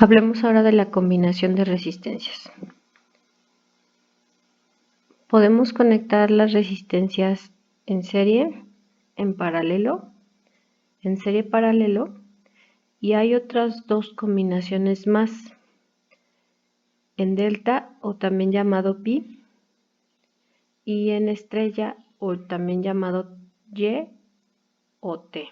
Hablemos ahora de la combinación de resistencias. Podemos conectar las resistencias en serie, en serie paralelo, y hay otras dos combinaciones más, en delta o también llamado pi, y en estrella o también llamado Y o T.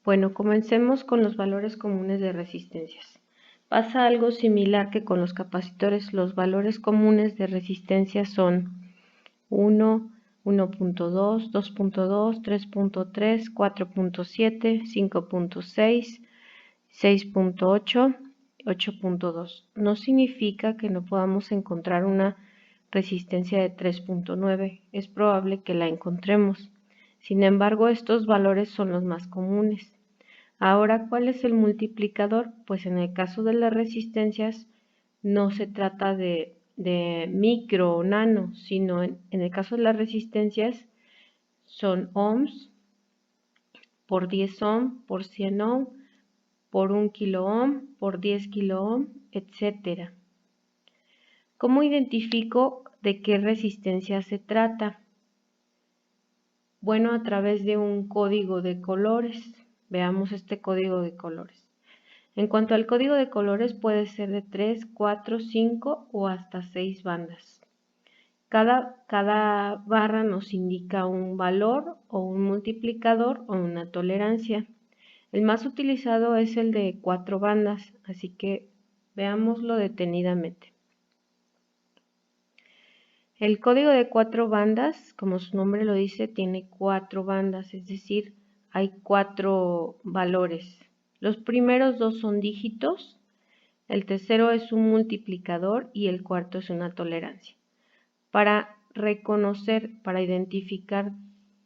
Bueno, comencemos con los valores comunes de resistencias. Pasa algo similar que con los capacitores. Los valores comunes de resistencia son 1, 1.2, 2.2, 3.3, 4.7, 5.6, 6.8, 8.2. No significa que no podamos encontrar una resistencia de 3.9. Es probable que la encontremos. Sin embargo, estos valores son los más comunes. Ahora, ¿cuál es el multiplicador? Pues en el caso de las resistencias no se trata de micro o nano, sino en el caso de las resistencias son ohms por 10 ohm, por 100 ohm, por 1 kilo ohm, por 10 kilo ohm, etc. ¿Cómo identifico de qué resistencia se trata? Bueno, a través de un código de colores. Veamos este código de colores. En cuanto al código de colores, puede ser de 3, 4, 5 o hasta 6 bandas. Cada barra nos indica un valor o un multiplicador o una tolerancia. El más utilizado es el de 4 bandas, así que veámoslo detenidamente. El código de 4 bandas, como su nombre lo dice, tiene 4 bandas, es decir, hay 4 valores. Los primeros dos son dígitos, el tercero es un multiplicador y el cuarto es una tolerancia. Para reconocer, para identificar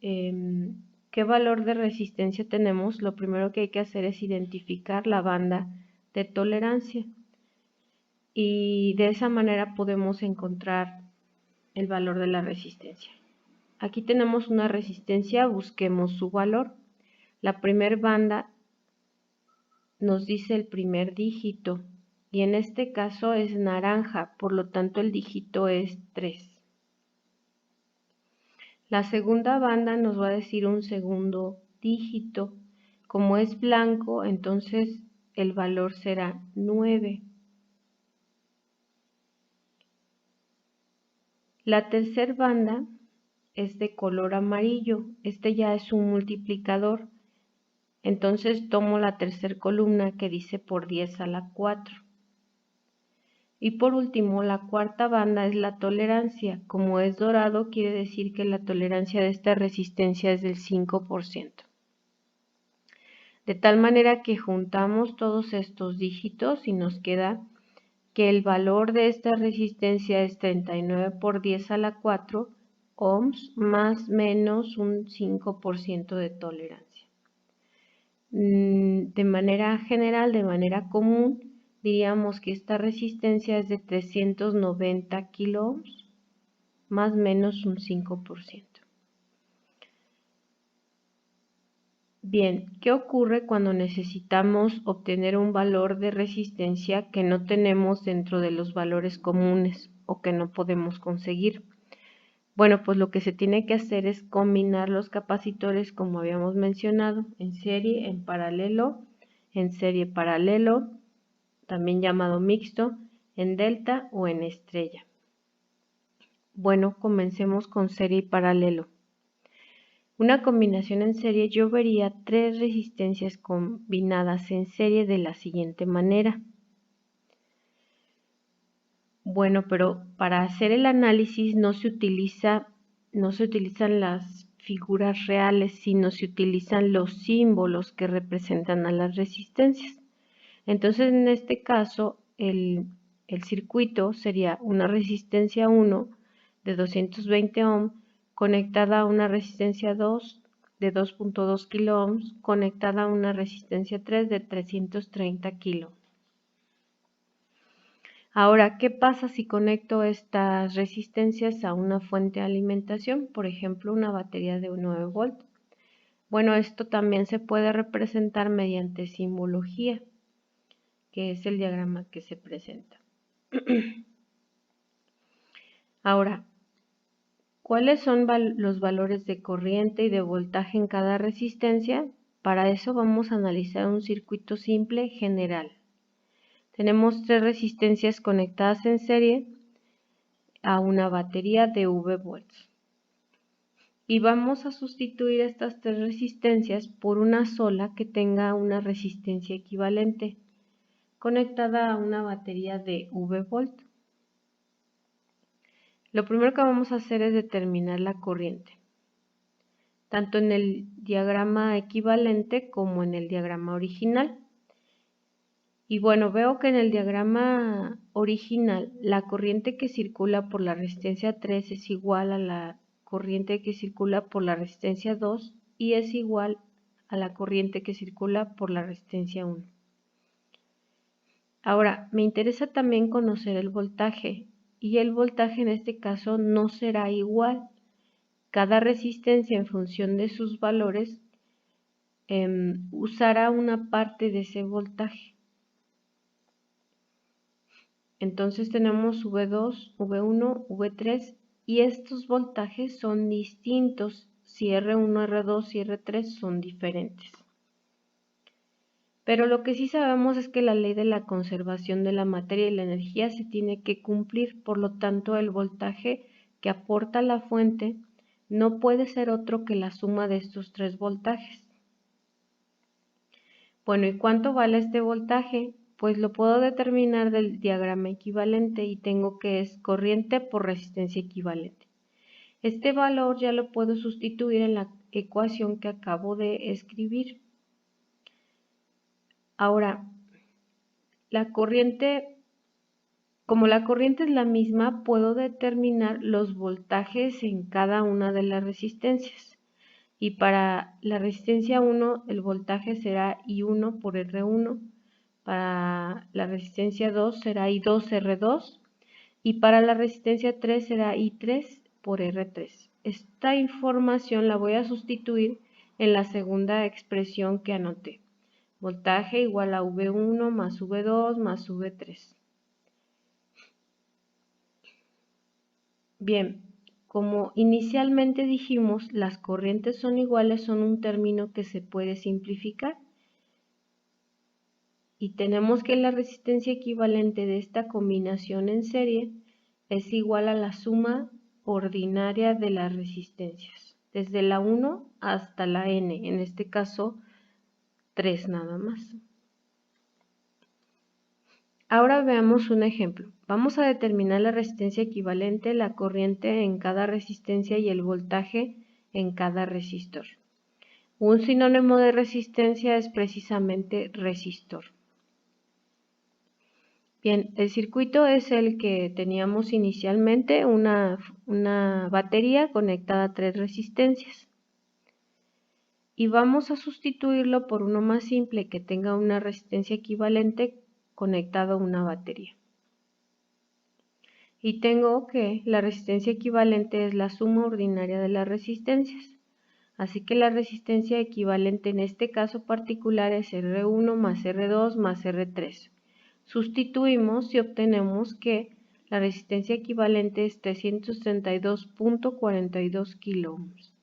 qué valor de resistencia tenemos, lo primero que hay que hacer es identificar la banda de tolerancia. Y de esa manera podemos encontrar el valor de la resistencia. Aquí tenemos una resistencia, busquemos su valor. La primera banda nos dice el primer dígito y en este caso es naranja, por lo tanto el dígito es 3. La segunda banda nos va a decir un segundo dígito. Como es blanco, entonces el valor será 9. La tercera banda es de color amarillo. Este ya es un multiplicador. Entonces tomo la tercera columna que dice por 10 a la 4. Y por último, la cuarta banda es la tolerancia. Como es dorado, quiere decir que la tolerancia de esta resistencia es del 5%. De tal manera que juntamos todos estos dígitos y nos queda que el valor de esta resistencia es 39 por 10 a la 4 ohms más menos un 5% de tolerancia. De manera general, de manera común, diríamos que esta resistencia es de 390 kilo ohms más menos un 5%. Bien, ¿qué ocurre cuando necesitamos obtener un valor de resistencia que no tenemos dentro de los valores comunes o que no podemos conseguir? Bueno, pues lo que se tiene que hacer es combinar los capacitores como habíamos mencionado, en serie, en paralelo, en serie paralelo, también llamado mixto, en delta o en estrella. Bueno, comencemos con serie y paralelo. Una combinación en serie, yo vería 3 resistencias combinadas en serie de la siguiente manera. Bueno, pero para hacer el análisis no se utilizan las figuras reales, sino se utilizan los símbolos que representan a las resistencias. Entonces, en este caso, el circuito sería una resistencia 1 de 220 ohm conectada a una resistencia 2 de 2.2 kilo ohms conectada a una resistencia 3 de 330 kilo. Ahora, ¿qué pasa si conecto estas resistencias a una fuente de alimentación? Por ejemplo, una batería de 9 volt. Bueno, esto también se puede representar mediante simbología, que es el diagrama que se presenta. Ahora, ¿cuáles son los valores de corriente y de voltaje en cada resistencia? Para eso vamos a analizar un circuito simple general. Tenemos 3 resistencias conectadas en serie a una batería de V volts. Y vamos a sustituir estas 3 resistencias por una sola que tenga una resistencia equivalente, conectada a una batería de V volt. Lo primero que vamos a hacer es determinar la corriente, tanto en el diagrama equivalente como en el diagrama original. Y bueno, veo que en el diagrama original la corriente que circula por la resistencia 3 es igual a la corriente que circula por la resistencia 2 y es igual a la corriente que circula por la resistencia 1. Ahora, me interesa también conocer el voltaje, y el voltaje en este caso no será igual. Cada resistencia en función de sus valores usará una parte de ese voltaje. Entonces tenemos V2, V1, V3 y estos voltajes son distintos si R1, R2 y R3 son diferentes. Pero lo que sí sabemos es que la ley de la conservación de la materia y la energía se tiene que cumplir, por lo tanto el voltaje que aporta la fuente no puede ser otro que la suma de estos 3 voltajes. Bueno, ¿y cuánto vale este voltaje? Pues lo puedo determinar del diagrama equivalente y tengo que es corriente por resistencia equivalente. Este valor ya lo puedo sustituir en la ecuación que acabo de escribir. Ahora, como la corriente es la misma, puedo determinar los voltajes en cada una de las resistencias. Y para la resistencia 1, el voltaje será I1 por R1. Para la resistencia 2 será I2R2 y para la resistencia 3 será I3 por R3. Esta información la voy a sustituir en la segunda expresión que anoté. Voltaje igual a V1 más V2 más V3. Bien, como inicialmente dijimos, las corrientes son iguales, son un término que se puede simplificar. Y tenemos que la resistencia equivalente de esta combinación en serie es igual a la suma ordinaria de las resistencias, desde la 1 hasta la n, en este caso 3 nada más. Ahora veamos un ejemplo. Vamos a determinar la resistencia equivalente, la corriente en cada resistencia y el voltaje en cada resistor. Un sinónimo de resistencia es precisamente resistor. Bien, el circuito es el que teníamos inicialmente, una batería conectada a 3 resistencias. Y vamos a sustituirlo por uno más simple que tenga una resistencia equivalente conectado a una batería. Y tengo que la resistencia equivalente es la suma ordinaria de las resistencias. Así que la resistencia equivalente en este caso particular es R1 más R2 más R3. Sustituimos y obtenemos que la resistencia equivalente es 332.42 kiloohms.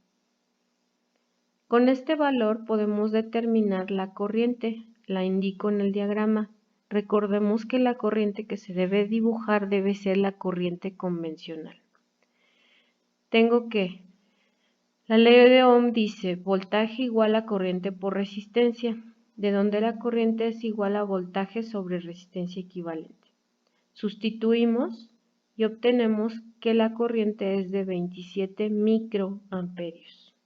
Con este valor podemos determinar la corriente, la indico en el diagrama. Recordemos que la corriente que se debe dibujar debe ser la corriente convencional. Tengo que, la ley de Ohm dice voltaje igual a corriente por resistencia, de donde la corriente es igual a voltaje sobre resistencia equivalente. Sustituimos y obtenemos que la corriente es de 27 microamperios.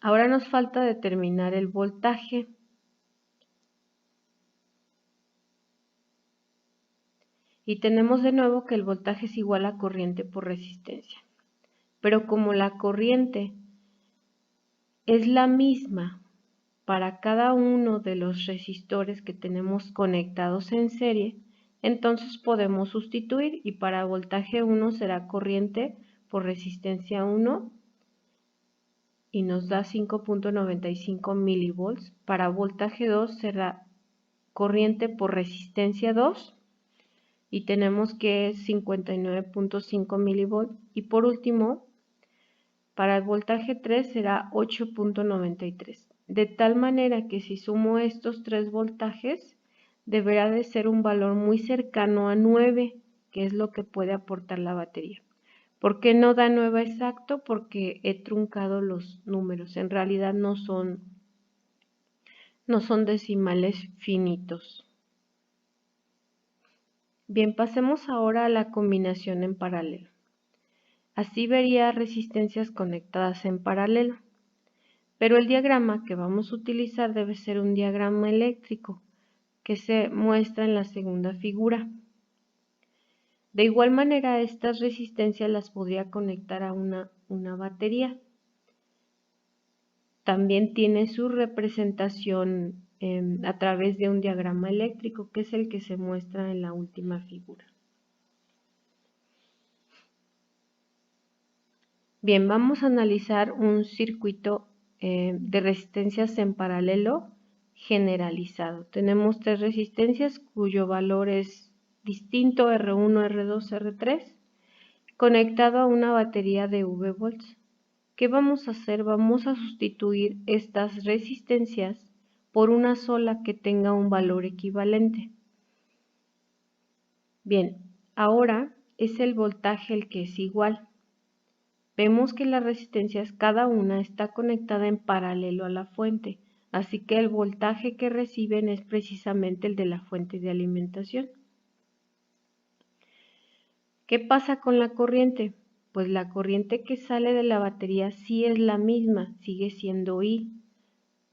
Ahora nos falta determinar el voltaje. Y tenemos de nuevo que el voltaje es igual a corriente por resistencia. Pero como la corriente es la misma para cada uno de los resistores que tenemos conectados en serie, entonces podemos sustituir y para voltaje 1 será corriente por resistencia 1 y nos da 5.95 milivolts. Para voltaje 2 será corriente por resistencia 2 y tenemos que es 59.5 milivolts. Y por último, para el voltaje 3 será 8.93. De tal manera que si sumo estos tres voltajes, deberá de ser un valor muy cercano a 9, que es lo que puede aportar la batería. ¿Por qué no da 9 exacto? Porque he truncado los números. En realidad no son decimales finitos. Bien, pasemos ahora a la combinación en paralelo. Así vería resistencias conectadas en paralelo. Pero el diagrama que vamos a utilizar debe ser un diagrama eléctrico que se muestra en la segunda figura. De igual manera, estas resistencias las podría conectar a una batería. También tiene su representación a través de un diagrama eléctrico, que es el que se muestra en la última figura. Bien, vamos a analizar un circuito de resistencias en paralelo generalizado. Tenemos tres resistencias cuyo valor es distinto, R1, R2, R3, conectado a una batería de V volts. ¿Qué vamos a hacer? Vamos a sustituir estas resistencias por una sola que tenga un valor equivalente. Bien, ahora es el voltaje el que es igual. Vemos que las resistencias cada una está conectada en paralelo a la fuente, así que el voltaje que reciben es precisamente el de la fuente de alimentación. ¿Qué pasa con la corriente? Pues la corriente que sale de la batería sí es la misma, sigue siendo I,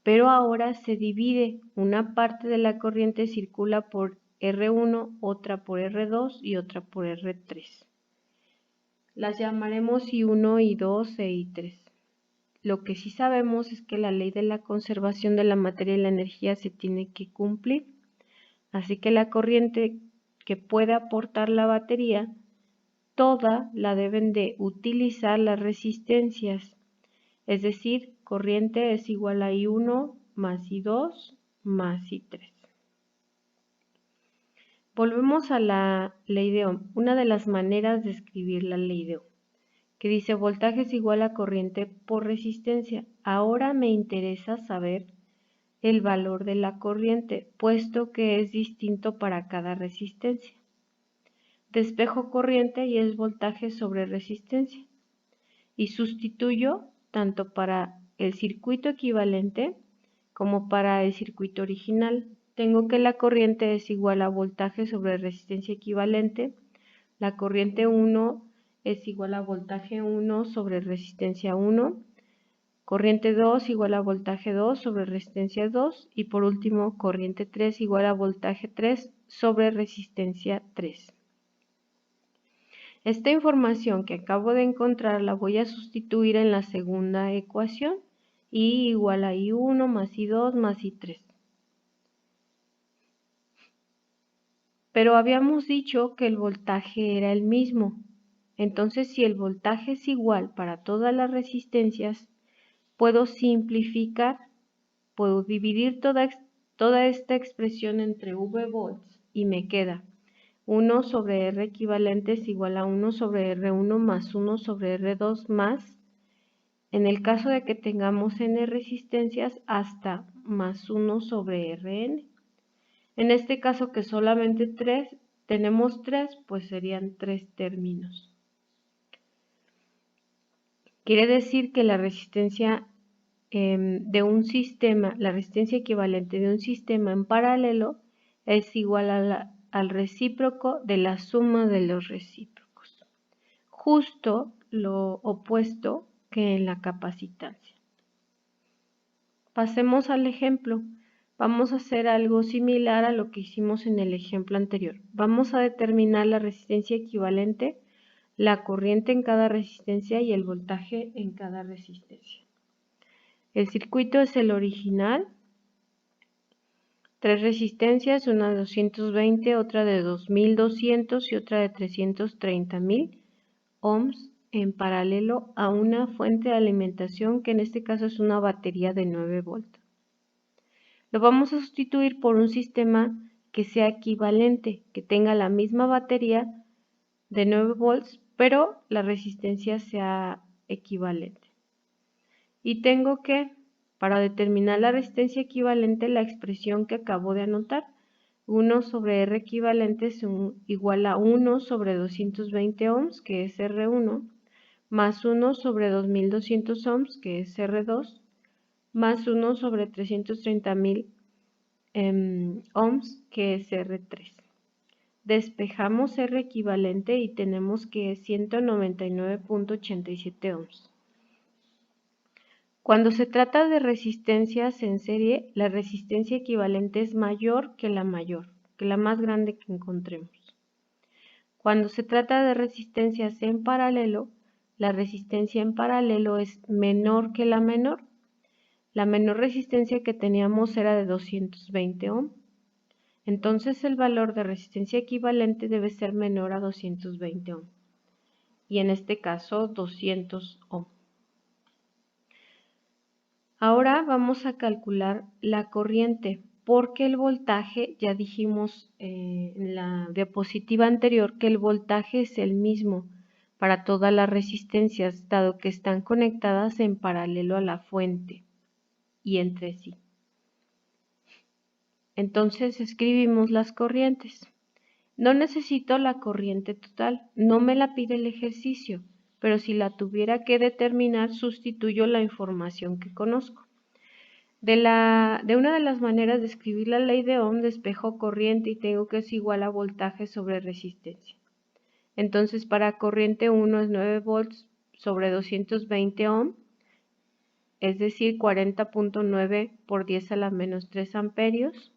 pero ahora se divide. Una parte de la corriente circula por R1, otra por R2 y otra por R3. Las llamaremos I1, I2 e I3. Lo que sí sabemos es que la ley de la conservación de la materia y la energía se tiene que cumplir. Así que la corriente que puede aportar la batería, toda la deben de utilizar las resistencias. Es decir, corriente es igual a I1 más I2 más I3. Volvemos a la ley de Ohm, una de las maneras de escribir la ley de Ohm, que dice voltaje es igual a corriente por resistencia. Ahora me interesa saber el valor de la corriente, puesto que es distinto para cada resistencia. Despejo corriente y es voltaje sobre resistencia. Y sustituyo tanto para el circuito equivalente como para el circuito original. Tengo que la corriente es igual a voltaje sobre resistencia equivalente. La corriente 1 es igual a voltaje 1 sobre resistencia 1. Corriente 2 igual a voltaje 2 sobre resistencia 2. Y por último, corriente 3 igual a voltaje 3 sobre resistencia 3. Esta información que acabo de encontrar la voy a sustituir en la segunda ecuación. I igual a I1 más I2 más I3. Pero habíamos dicho que el voltaje era el mismo. Entonces, si el voltaje es igual para todas las resistencias, puedo simplificar, puedo dividir toda esta expresión entre V volts y me queda 1 sobre R equivalente es igual a 1 sobre R1 más 1 sobre R2 más, en el caso de que tengamos N resistencias, hasta más 1 sobre Rn. En este caso que solamente tenemos 3, pues serían 3 términos. Quiere decir que la resistencia de un sistema, la resistencia equivalente de un sistema en paralelo es igual al recíproco de la suma de los recíprocos. Justo lo opuesto que en la capacitancia. Pasemos al ejemplo. Vamos a hacer algo similar a lo que hicimos en el ejemplo anterior. Vamos a determinar la resistencia equivalente, la corriente en cada resistencia y el voltaje en cada resistencia. El circuito es el original. 3 resistencias, una de 220, otra de 2200 y otra de 330.000 ohms en paralelo a una fuente de alimentación, que en este caso es una batería de 9 volts. Lo vamos a sustituir por un sistema que sea equivalente, que tenga la misma batería de 9 volts, pero la resistencia sea equivalente. Y tengo que, para determinar la resistencia equivalente, la expresión que acabo de anotar, 1 sobre R equivalente es igual a 1 sobre 220 ohms, que es R1, más 1 sobre 2200 ohms, que es R2, más 1 sobre 330.000 ohms, que es R3. Despejamos R equivalente y tenemos que es 199.87 ohms. Cuando se trata de resistencias en serie, la resistencia equivalente es mayor que la más grande que encontremos. Cuando se trata de resistencias en paralelo, la resistencia en paralelo es menor que la menor. La menor resistencia que teníamos era de 220 ohm. Entonces el valor de resistencia equivalente debe ser menor a 220 ohm. Y en este caso 200 ohm. Ahora vamos a calcular la corriente, porque el voltaje, ya dijimos en la diapositiva anterior que el voltaje es el mismo para todas las resistencias, dado que están conectadas en paralelo a la fuente y entre sí. Entonces escribimos las corrientes. No necesito la corriente total, no me la pide el ejercicio, pero si la tuviera que determinar, sustituyo la información que conozco. De una de las maneras de escribir la ley de Ohm, despejo corriente y tengo que es igual a voltaje sobre resistencia. Entonces para corriente 1 es 9 volts sobre 220 ohm, es decir, 40.9 por 10 a la menos 3 amperios.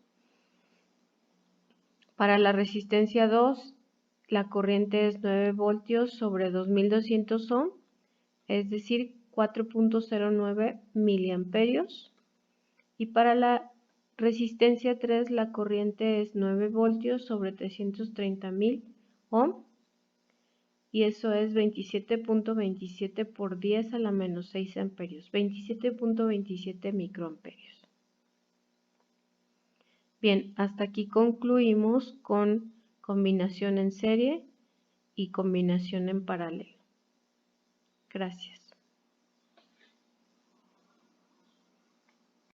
Para la resistencia 2, la corriente es 9 voltios sobre 2200 ohm, es decir, 4.09 miliamperios. Y para la resistencia 3, la corriente es 9 voltios sobre 330.000 ohm, y eso es 27.27 por 10 a la menos 6 amperios, 27.27 microamperios. Bien, hasta aquí concluimos con combinación en serie y combinación en paralelo. Gracias.